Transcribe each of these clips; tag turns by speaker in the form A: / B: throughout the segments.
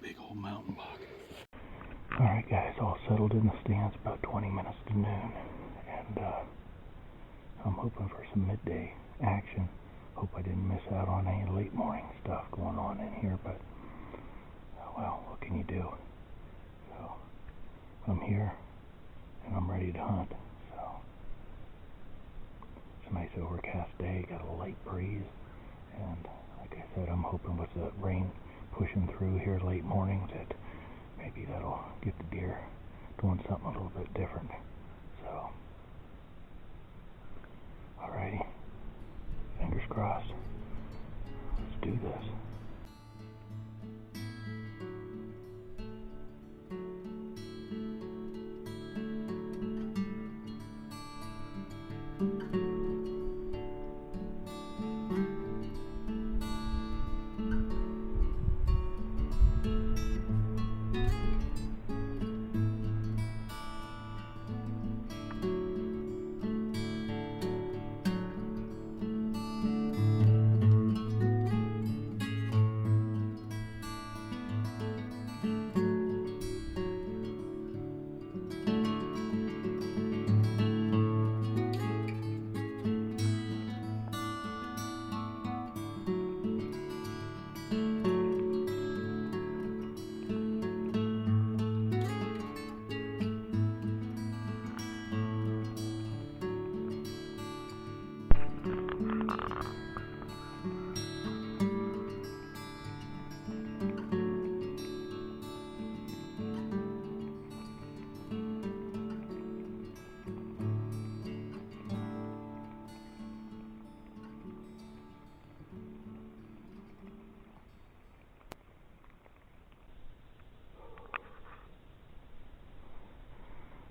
A: Big old mountain buck.
B: Alright guys, all settled in the stands about 20 minutes to noon, and I'm hoping for some midday action. Hope I didn't miss out on any late morning stuff going on in here, but well, what can you do? So I'm here and I'm ready to hunt. So it's a nice overcast day, got a light breeze, and like I said, I'm hoping with the rain pushing through here late morning that maybe that'll get the deer doing something a little bit different. So alrighty, fingers crossed. Let's do this.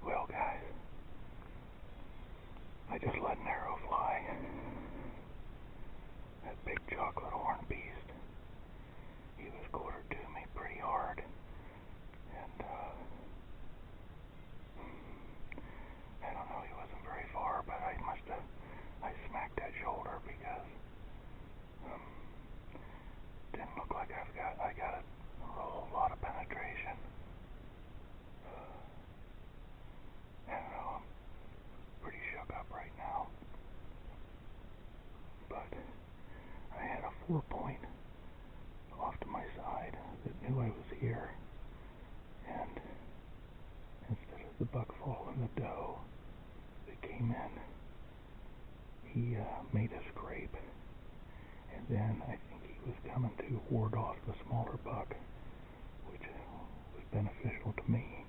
B: Well guys, I just let an arrow fly. That big chocolate horn beast, he was quartered to me pretty hard, and I don't know, he wasn't very far, but I smacked that shoulder because didn't look like I got a whole lot of penetration. I don't know, I'm pretty shook up right now. But I had a 4-point off to my side that knew I was here, and instead of the buck following the doe that came in, he made a scrape, and then I think he was coming to ward off the smaller buck, which was beneficial to me.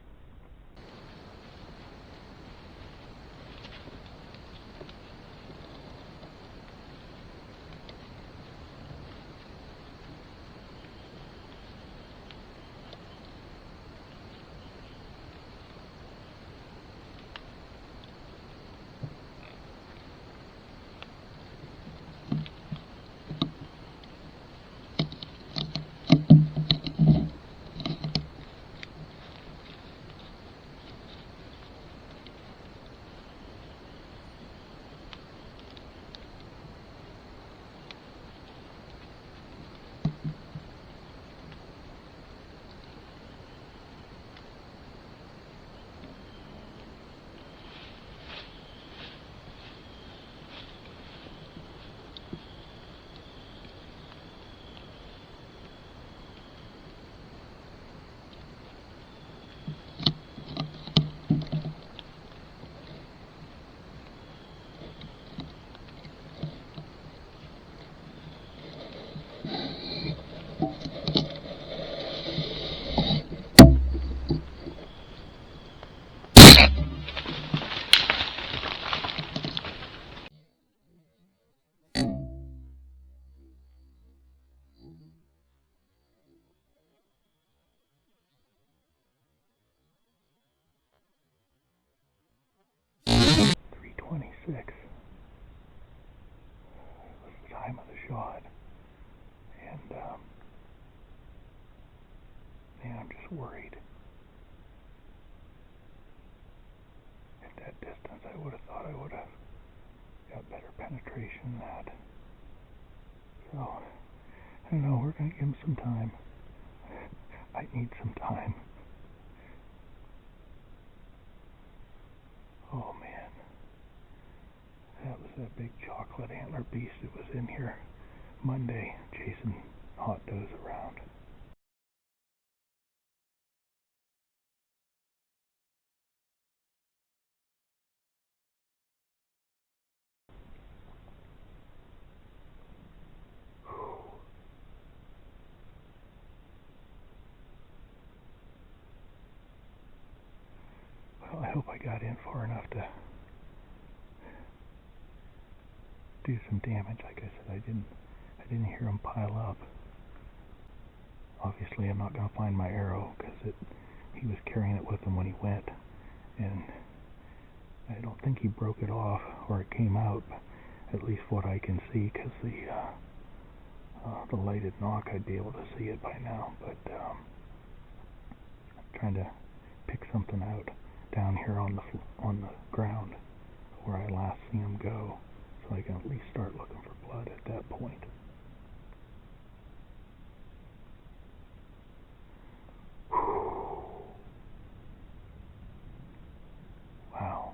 B: .326 was the time of the shot, and man, I'm just worried. At that distance, I would have thought I would have got better penetration than that. So, I don't know, we're going to give him some time. I might need some time. Oh man, that was that big chocolate antler beast that was in here Monday chasing hot does around. Well, I hope I got in far enough to do some damage. Like I said, I didn't hear him pile up. Obviously, I'm not going to find my arrow because he was carrying it with him when he went, and I don't think he broke it off or it came out. At least what I can see, because the lighted knock, I'd be able to see it by now. But I'm trying to pick something out down here on the ground where I last seen him go, so I can at least start looking for blood at that point. Wow,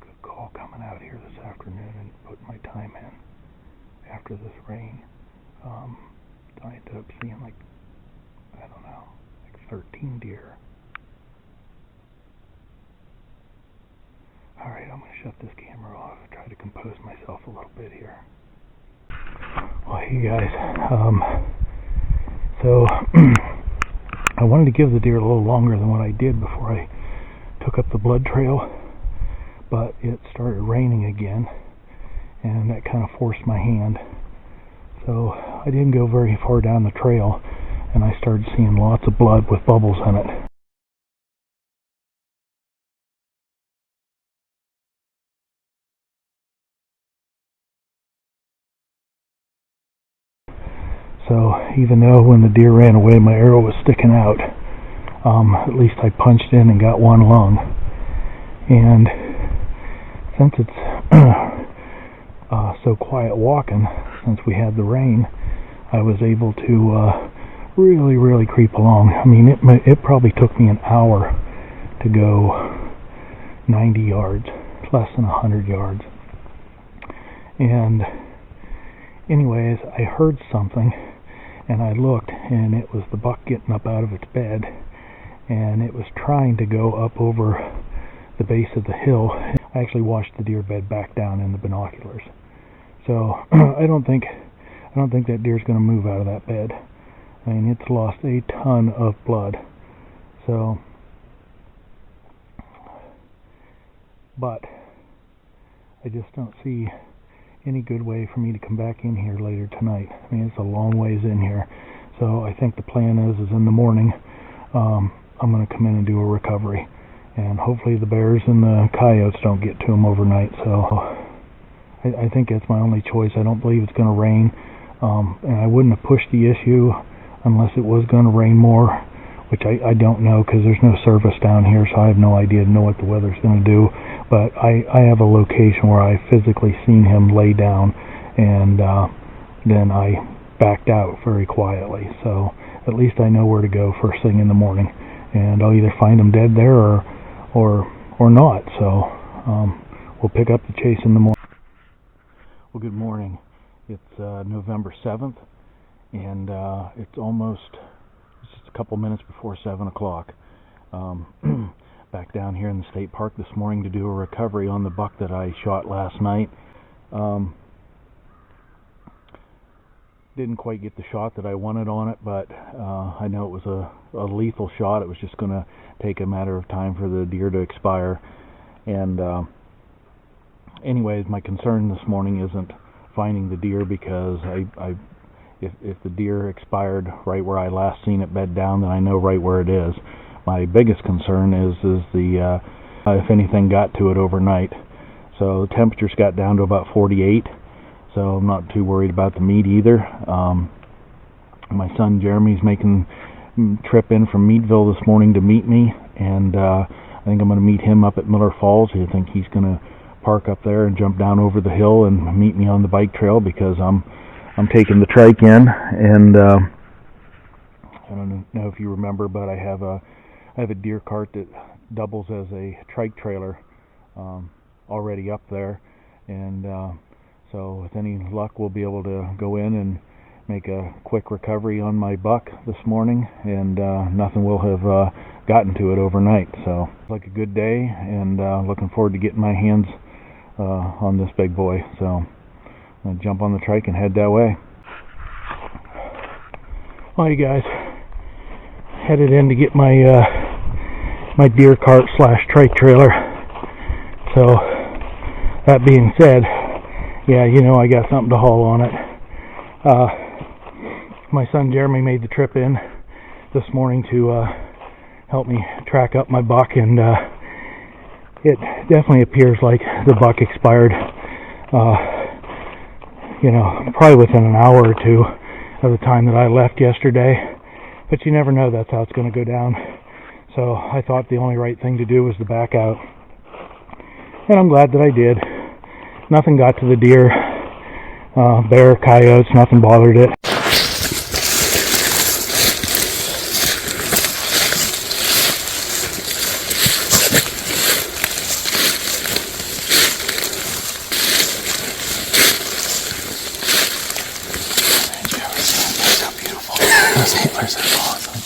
B: good call coming out here this afternoon and putting my time in after this rain. I ended up seeing like 13 deer. Alright, I'm going to shut this camera off and try to compose myself a little bit here. Well, hey guys, so I wanted to give the deer a little longer than what I did before I took up the blood trail, but it started raining again, and that kind of forced my hand. So I didn't go very far down the trail, and I started seeing lots of blood with bubbles in it. So even though when the deer ran away my arrow was sticking out, at least I punched in and got one lung. And since it's so quiet walking, since we had the rain, I was able to really creep along. I mean, it probably took me an hour to go 90 yards, less than 100 yards. And anyways, I heard something, and I looked, and it was the buck getting up out of its bed, and it was trying to go up over the base of the hill. I actually watched the deer bed back down in the binoculars. So I don't think that deer's going to move out of that bed. I mean, it's lost a ton of blood. So, but I just don't see any good way for me to come back in here later tonight. I mean, it's a long ways in here. So I think the plan is in the morning, I'm going to come in and do a recovery. And hopefully the bears and the coyotes don't get to him overnight. So I think that's my only choice. I don't believe it's going to rain. And I wouldn't have pushed the issue unless it was going to rain more, which I don't know because there's no service down here, so I have no idea to know what the weather's going to do. But I have a location where I physically seen him lay down, and then I backed out very quietly. So at least I know where to go first thing in the morning, and I'll either find him dead there or not. So we'll pick up the chase in the morning. Well, good morning. It's November 7th, and it's just a couple minutes before 7 o'clock. Back down here in the state park this morning to do a recovery on the buck that I shot last night. Didn't quite get the shot that I wanted on it, but I know it was a lethal shot. It was just going to take a matter of time for the deer to expire. And anyways, my concern this morning isn't finding the deer, because if the deer expired right where I last seen it bed down, then I know right where it is. My biggest concern is the if anything got to it overnight. So the temperatures got down to about 48, so I'm not too worried about the meat either. My son Jeremy's making a trip in from Meadville this morning to meet me, and I think I'm going to meet him up at Miller Falls. I think he's going to park up there and jump down over the hill and meet me on the bike trail, because I'm taking the trike in, and I don't know if you remember, but I have a deer cart that doubles as a trike trailer already up there, and so with any luck we'll be able to go in and make a quick recovery on my buck this morning, and nothing will have gotten to it overnight. So it's like a good day, and looking forward to getting my hands on this big boy. So I'm gonna jump on the trike and head that way. Well, you guys, headed in to get my my deer cart / trike trailer. So that being said, yeah, you know I got something to haul on it. My son Jeremy made the trip in this morning to help me track up my buck, and it definitely appears like the buck expired, you know, probably within an hour or two of the time that I left yesterday. But you never know, that's how it's going to go down. So I thought the only right thing to do was to back out, and I'm glad that I did. Nothing got to the deer, bear, coyotes, nothing bothered it. Those antlers are awesome.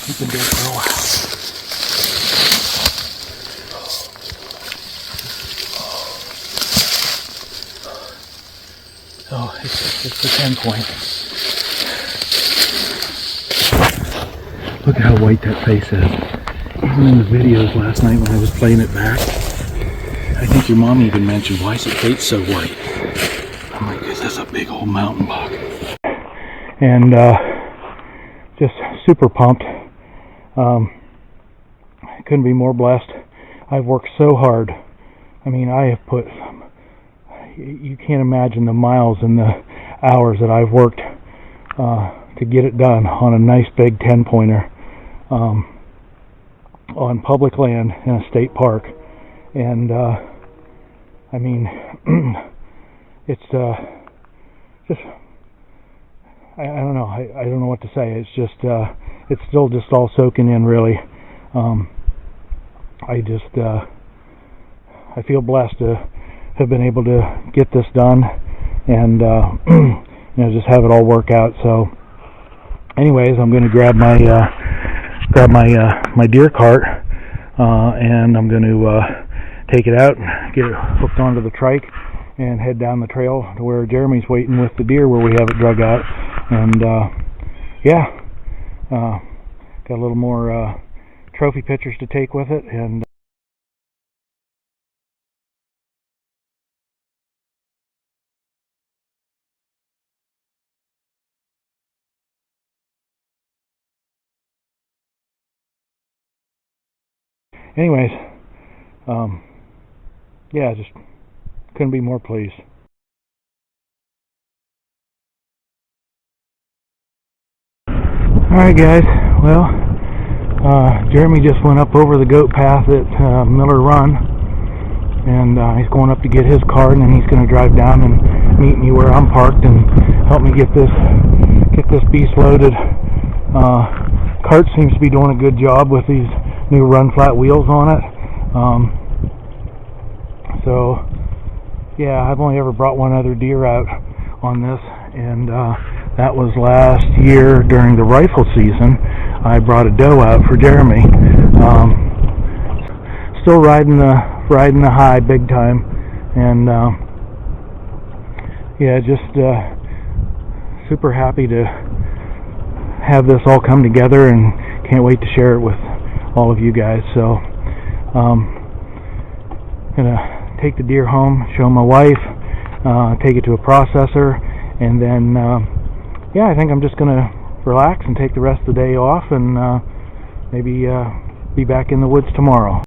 B: He's been dead for a while. Oh, it's a 10 point. Look at how white that face is. Even in the videos last night when I was playing it back, I think your mom even mentioned, why is the face so white? I'm like, this is a big old mountain buck. And just super pumped. Couldn't be more blessed. I've worked so hard. I mean, I have put, you can't imagine the miles and the hours that I've worked to get it done on a nice big 10-pointer. On public land in a state park, and I mean, it's just, I don't know, I don't know what to say. It's just it's still just all soaking in, really. I feel blessed to have been able to get this done, and you know, just have it all work out. So anyways, I'm going to grab my my deer cart, and I'm going to take it out, get it hooked onto the trike, and head down the trail to where Jeremy's waiting with the deer, where we have it drug out. And yeah, got a little more trophy pictures to take with it, and anyways, yeah, just couldn't be more pleased. Alright guys, well, Jeremy just went up over the goat path at Miller Run, and he's going up to get his cart, and then he's going to drive down and meet me where I'm parked and help me get this beast loaded. Cart seems to be doing a good job with these new run flat wheels on it. So yeah, I've only ever brought one other deer out on this, and that was last year during the rifle season. I brought a doe out for Jeremy. Still riding the high big time, and yeah, just super happy to have this all come together, and can't wait to share it with all of you guys. So gonna take the deer home, show my wife, take it to a processor, and then yeah, I think I'm just gonna relax and take the rest of the day off, and maybe be back in the woods tomorrow.